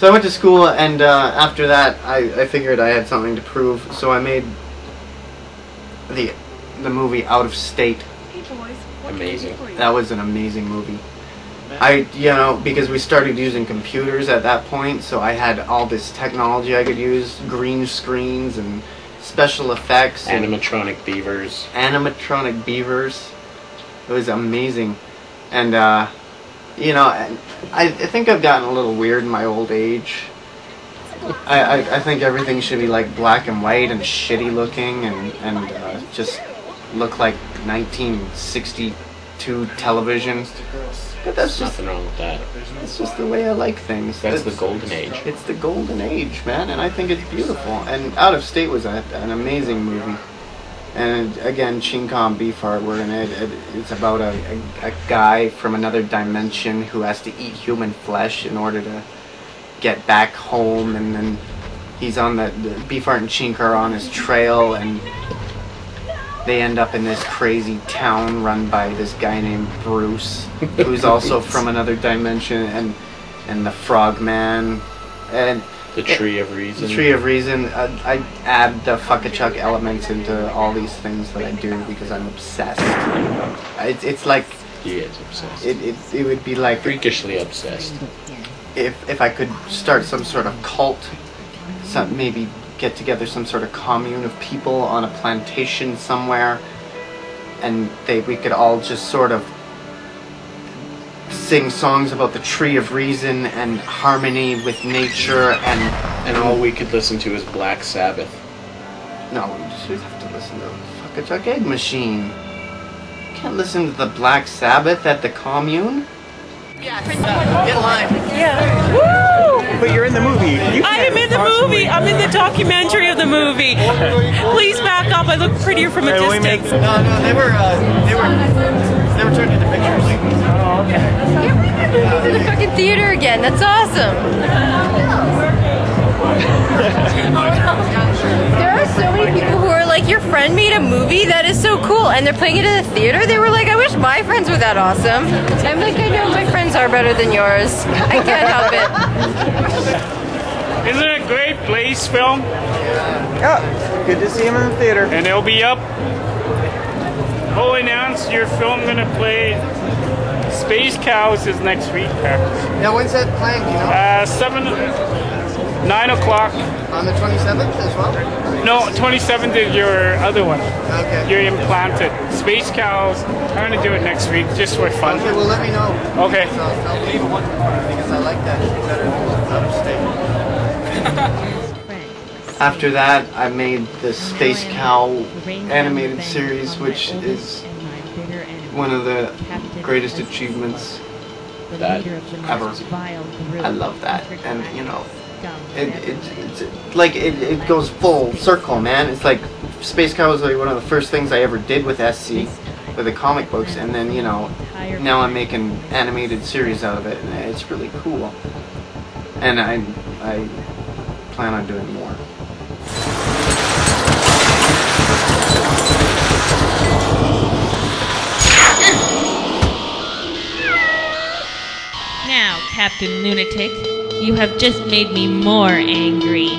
So I went to school, and after that, I figured I had something to prove. So I made the movie Out of State. Hey boys, Amazing. That was an amazing movie. Because we started using computers at that point, so I had all this technology I could use, green screens and special effects. Animatronic beavers. Animatronic beavers. It was amazing. And, I think I've gotten a little weird in my old age. I think everything should be like black and white and shitty looking and just look like 1962 television. But that's just nothing wrong with that. It's just the way I like things. That's the golden age. It's the golden age, man, and I think it's beautiful. And Out of State was an amazing movie. And again, Chinkom Beefheart, we're in it. It's about a guy from another dimension who has to eat human flesh in order to get back home, and then he's on the Beefheart and Chink are on his trail, and they end up in this crazy town run by this guy named Bruce, who's also from another dimension, and the Frogman, and the Tree of Reason. The Tree of Reason. I add the fukachuk elements into all these things that I do because I'm obsessed. It's like he is obsessed. It would be like freakishly obsessed. If I could start some sort of cult, maybe get together some sort of commune of people on a plantation somewhere, and we could all just sort of sing songs about the Tree of Reason and harmony with nature, and all we could listen to is Black Sabbath. No, we just have to listen to Fukachuk Egg Machine. You can't listen to the Black Sabbath at the commune. Yeah, get in line. Yeah. Woo! But you're in the movie. I am in the movie. I'm in the documentary of the movie. Please back up. I look prettier from a distance. No, they were turned into pictures. Oh, okay. Can't believe you're moving to the fucking theater again. That's awesome. There are so many people who are like, your friend made a movie that is so cool, and they're playing it at the theater. They were like, I wish my friends were that awesome. I'm like, I know my friends are better than yours. I can't help it. Isn't it a great Blaise film? Yeah, good to see him in the theater. And it'll be up. Oh, announce your film gonna play. Space Cows is next week. Yeah, when's that playing? You know? 9 o'clock. On the 27th as well? No, 27th is your other one. Okay. You're implanted. Space Cows. I'm gonna do it next week just for fun. Okay, well let me know. Okay. So I'll leave it one because I like that better than Out of State. After that, I made the Space Cow animated series, which is one of the greatest achievements ever. I love that, and you know, it goes full circle, man. It's like Space Cow was like one of the first things I ever did with SC, with the comic books, and then now I'm making animated series out of it, and it's really cool. And I plan on doing more. Now, Captain Lunatic, you have just made me more angry.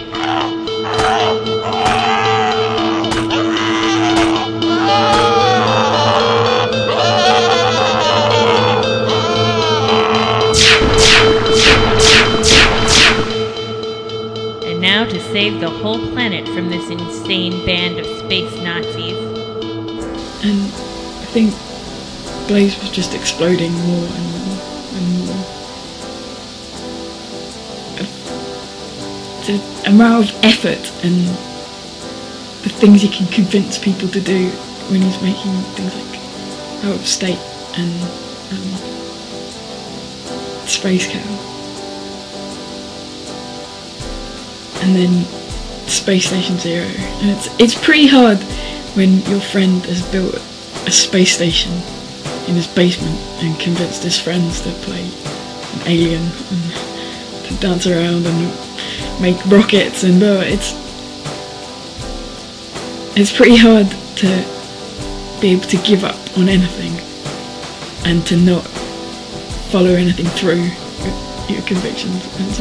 And now to save the whole planet from this insane band of space Nazis. And I think Blaise was just exploding more and more. The amount of effort and the things he can convince people to do when he's making things like Out of State and Space Cow, and then Space Station Zero. And it's pretty hard when your friend has built a space station in his basement and convinced his friends to play an alien and to dance around and make rockets and it's pretty hard to be able to give up on anything and to not follow anything through with your convictions. And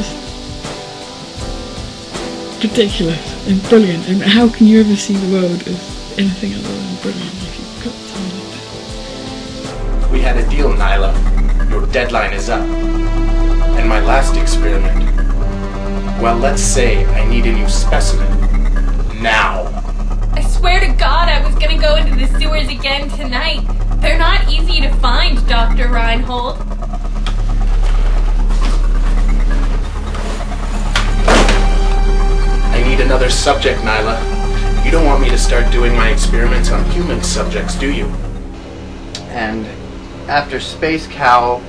ridiculous and brilliant, and how can you ever see the world as anything other than brilliant if you've got something like that? We had a deal, Nyla. Your deadline is up. And my last experiment. Well, let's say I need a new specimen. Now. I swear to God I was gonna go into the sewers again tonight. They're not easy to find, Dr. Reinhold. I need another subject, Nyla. You don't want me to start doing my experiments on human subjects, do you? And after Space Cow,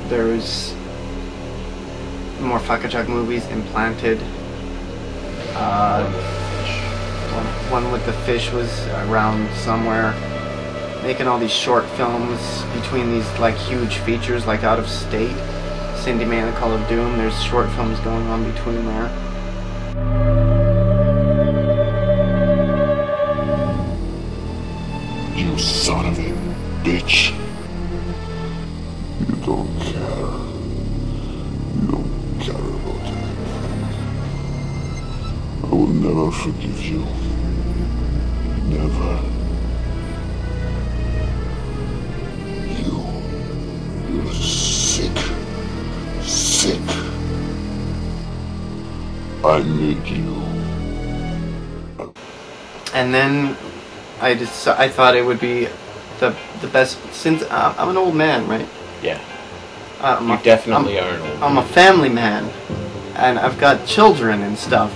there was more fukachuk movies, Implanted. One with the fish was around somewhere, making all these short films between these like huge features, like Out of State, Cindy May and the Call of Doom. There's short films going on between there. You son of a bitch. You don't care. You don't care about anything. I will never forgive you. Never. You're sick. Sick. I made you. And then I thought it would be the best, since I'm an old man, right? Yeah. You definitely are an old man. I'm a family man, and I've got children and stuff.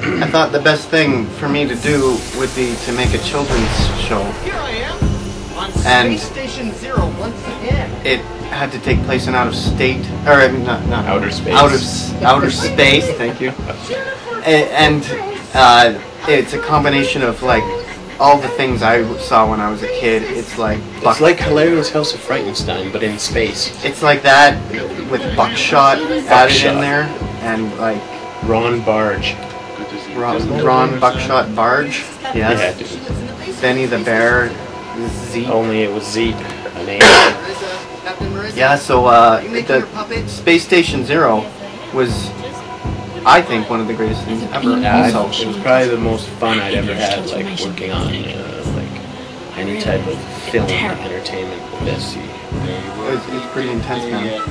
I thought the best thing for me to do would be to make a children's show. Here I am on And Space Station Zero once again. it had to take place in outer state, or I mean, not Outer space. Outer space. Thank you. And it's a combination of like all the things I saw when I was a kid. It's like It's like Hilarious House of Frightenstein, but in space. It's like that with buckshot added in there, and like Ron Barge. Ron Buckshot Barge. Yes. Yeah, dude. Benny the Bear. Zeke. Only it was Zeke. An alien. Yeah, so the Space Station Zero was, I think, one of the greatest things ever. Yeah, Also, it was probably the most fun I'd ever had, like working on like any type of film entertainment with this. it's pretty intense, man.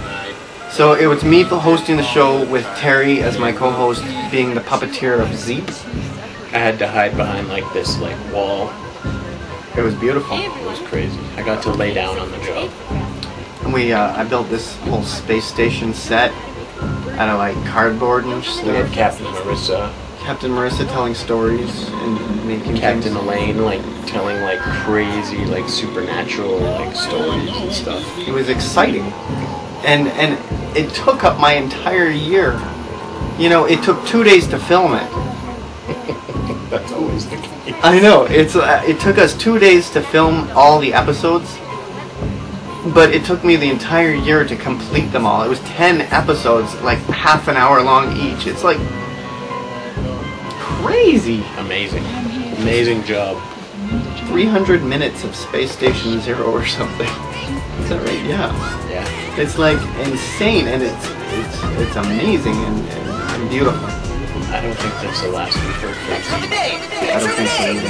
So it was me hosting the show with Terry as my co-host, being the puppeteer of Zeke. I had to hide behind like this wall. It was beautiful. It was crazy. I got to lay down on the job. And I built this whole space station set out of like cardboard and We stuff. had Captain Marissa. Captain Marissa telling stories and making Captain things. Elaine like telling like crazy like supernatural like stories and stuff. It was exciting, and it took up my entire year. You know, it took 2 days to film it. That's always the case. I know, it took us 2 days to film all the episodes, but it took me the entire year to complete them all. It was 10 episodes, like half an hour long each. It's like crazy. Amazing. Amazing job. 300 minutes of Space Station Zero or something. Is that right? Yeah. Yeah. It's like insane, and it's amazing and beautiful. I don't think that's the last we've heard from. I don't think so either.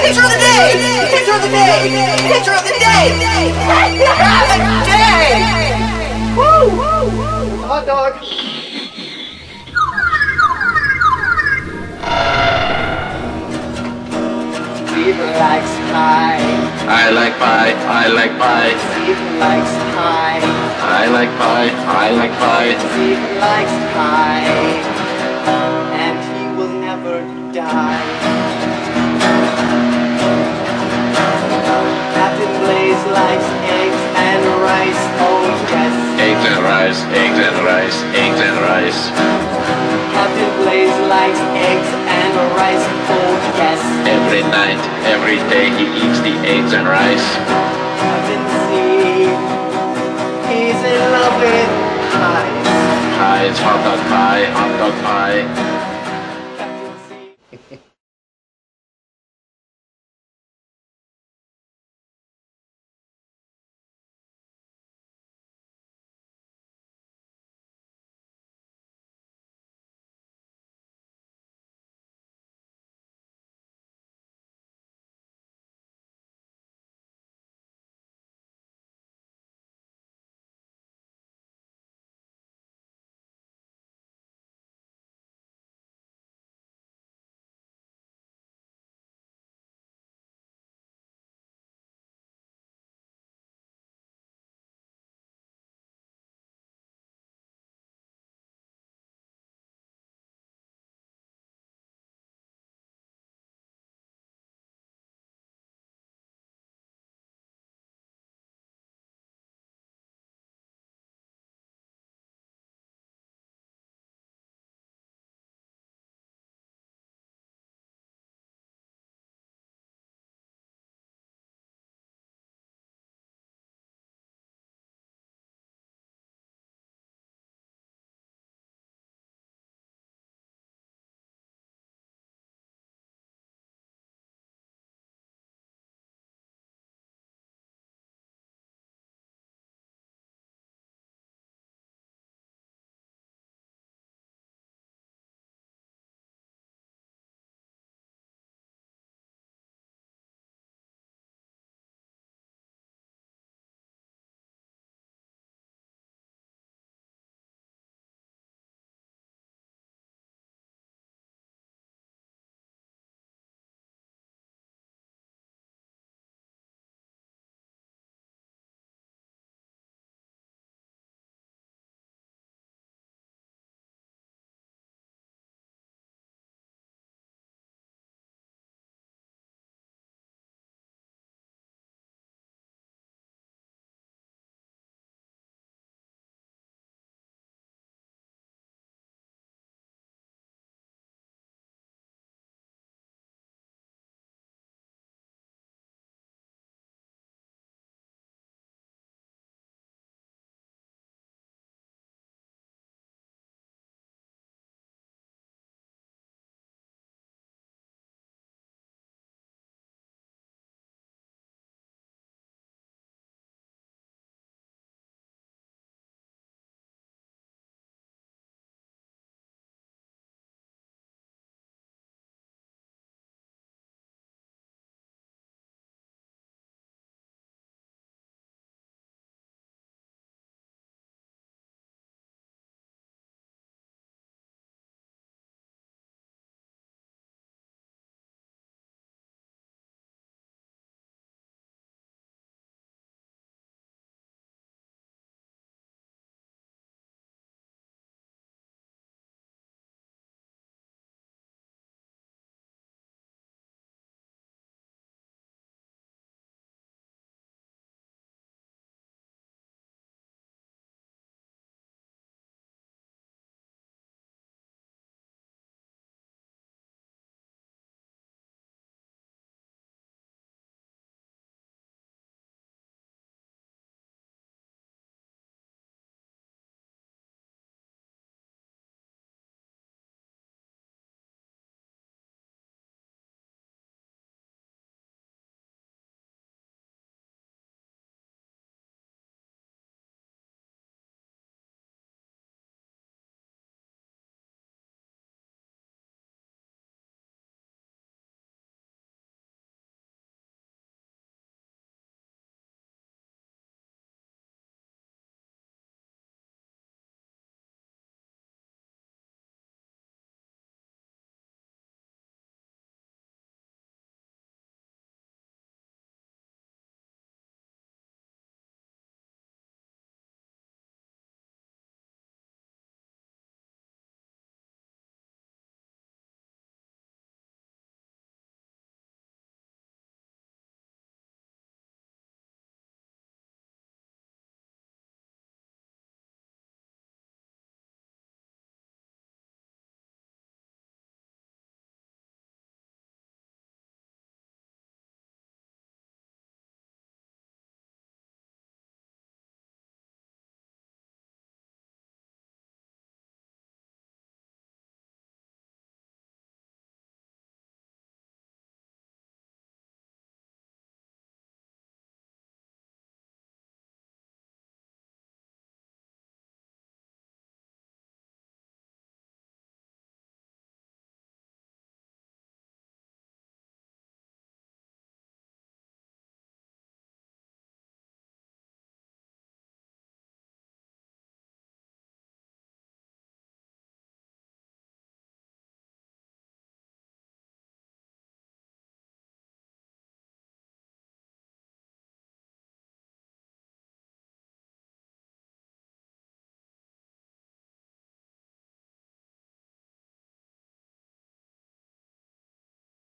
Picture of the day! Picture of the day! Picture of the day! Woo! Hot dog! Steve likes pie. I like pie. I like pie. Steve likes pie. I like pie. I like pie. Steve likes pie. And he will never die. Captain Blaise likes eggs and rice. Oh yes. Eggs and rice. Eggs and rice. Eggs and rice. Captain Blaise likes eggs and rice. Oh yes. Every night, every day he eats the eggs and rice. Captain Steve, he's in love with pies. Pies, hot dog pie, hot dog pie.